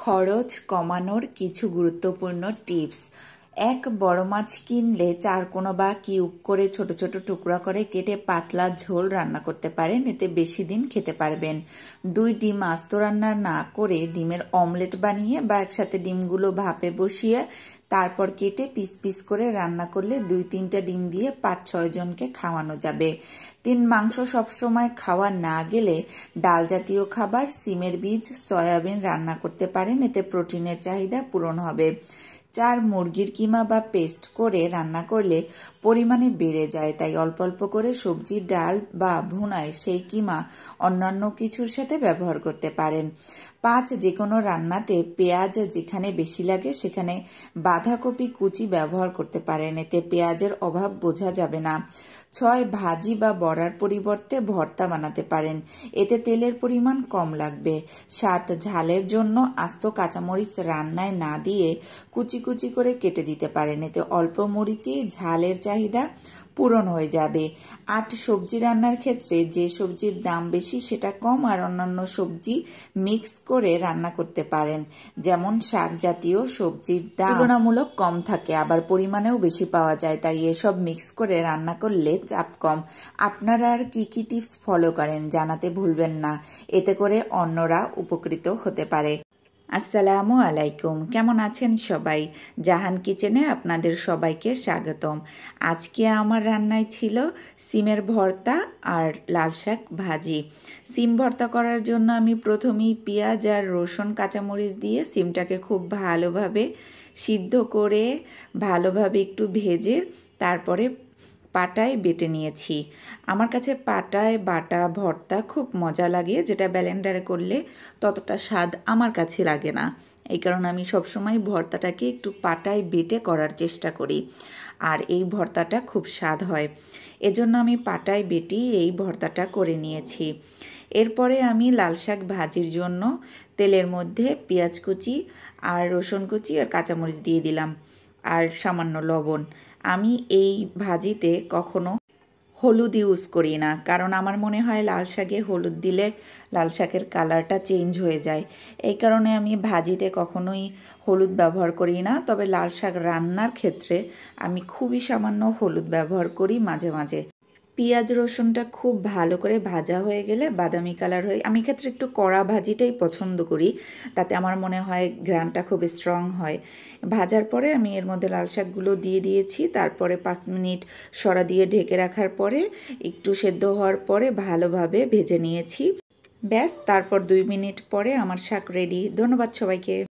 খরচ কমানোর কিছু গুরুত্বপূর্ণ টিপস। এক বড় মাছ কিনলে চারকোনা বা কিউব করে ছোট ছোট টুকরা করে কেটে পাতলা ঝোল রান্না করতে পারেন, এতে বেশি দিন খেতে পারবেন। 2 ডিম আস্ত রান্না না করে ডিমের অমলেট বানিয়ে বা একসাথে ডিমগুলো ভাপে বসিয়ে তারপর কেটে পিস পিস করে রান্না করলে 2-3টা ডিম দিয়ে 5-6 জনকে খাওয়ানো যাবে। 3 মাংস সবসময় খাওয়া না গেলে ডাল জাতীয় খাবার, সিমের বীজ, সয়াবিন রান্না করতে পারেন, এতে প্রোটিনের চাহিদা পূরণ হবে। 4 মুরগির কিমা বা পেস্ট করে রান্না করলে পরিমাণে বেড়ে যায়, তাই অল্প অল্প করে সবজি, ডাল বা ভুনায় সেই কিমা অন্যান্য কিছুর সাথে ব্যবহার করতে পারেন। 5 যে কোনো রান্নাতে পেঁয়াজ যেখানে বেশি লাগে সেখানে বাঁধাকপি কুচি ব্যবহার করতে পারেন, এতে পেঁয়াজের অভাব বোঝা যাবে না। 6 ভাজি বা বড়ার পরিবর্তে ভর্তা বানাতে পারেন, এতে তেলের পরিমাণ কম লাগবে। 7 ঝালের জন্য আস্ত কাঁচামরিচ রান্নায় না দিয়ে কুচি কুচি করে কেটে দিতে পারেন, এতে অল্প মরিচেই ঝালের চাহিদা পূরণ হয়ে যাবে। 8 সবজি রান্নার ক্ষেত্রে যে সবজির দাম বেশি সেটা কম আর অন্যান্য সবজি মিক্স করে রান্না করতে পারেন, যেমন শাক জাতীয় সবজির দাম তুলনামূলক কম থাকে, আবার পরিমাণেও বেশি পাওয়া যায়, তাই এসব মিক্স করে রান্না করলে চাপ কম। আপনারা আর কি কি টিপস ফলো করেন জানাতে ভুলবেন না, এতে করে অন্যরা উপকৃত হতে পারে। আসসালামু আলাইকুম, কেমন আছেন সবাই? জাহান কিচেনে আপনাদের সবাইকে স্বাগতম। আজকে আমার রান্নায় ছিল সিমের ভর্তা আর লাল শাক ভাজি। সিম ভর্তা করার জন্য আমি প্রথমেই পেঁয়াজ আর রসুন কাঁচামরিচ দিয়ে সিমটাকে খুব ভালোভাবে সিদ্ধ করে ভালোভাবে একটু ভেজে তারপরে পাটায় বেটে নিয়েছি। আমার কাছে পাটায় বাটা ভর্তা খুব মজা লাগে, যেটা ব্লেন্ডারে করলে ততটা স্বাদ আমার কাছে লাগে না। এই কারণে আমি সবসময় ভর্তাটাকে একটু পাটায় বেটে করার চেষ্টা করি, আর এই ভর্তাটা খুব স্বাদ হয়। এজন্য আমি পাটায় বেটেই এই ভর্তাটা করে নিয়েছি। এরপরে আমি লাল শাক ভাজির জন্য তেলের মধ্যে পেঁয়াজ কুচি আর রসুন কুচি আর কাঁচামরিচ দিয়ে দিলাম আর সামান্য লবণ। আমি এই ভাজিতে কখনো হলুদ ইউজ করি না, কারণ আমার মনে হয় লাল শাকে হলুদ দিলে লাল শাকের কালারটা চেঞ্জ হয়ে যায়। এই কারণে আমি ভাজিতে কখনোই হলুদ ব্যবহার করি না, তবে লাল শাক রান্নার ক্ষেত্রে আমি খুবই সামান্য হলুদ ব্যবহার করি মাঝে মাঝে। পেঁয়াজ রসুনটা খুব ভালো করে ভাজা হয়ে গেলে বাদামি কালার হয়ে, আমি ক্ষেত্রে একটু কড়া ভাজিটাই পছন্দ করি, তাতে আমার মনে হয় ঘ্রাণটা খুব স্ট্রং হয়। ভাজার পরে আমি এর মধ্যে লাল শাকগুলো দিয়ে দিয়েছি, তারপরে 5 মিনিট সরা দিয়ে ঢেকে রাখার পরে একটু সেদ্ধ হওয়ার পরে ভালোভাবে ভেজে নিয়েছি। ব্যাস, তারপর 2 মিনিট পরে আমার শাক রেডি। ধন্যবাদ সবাইকে।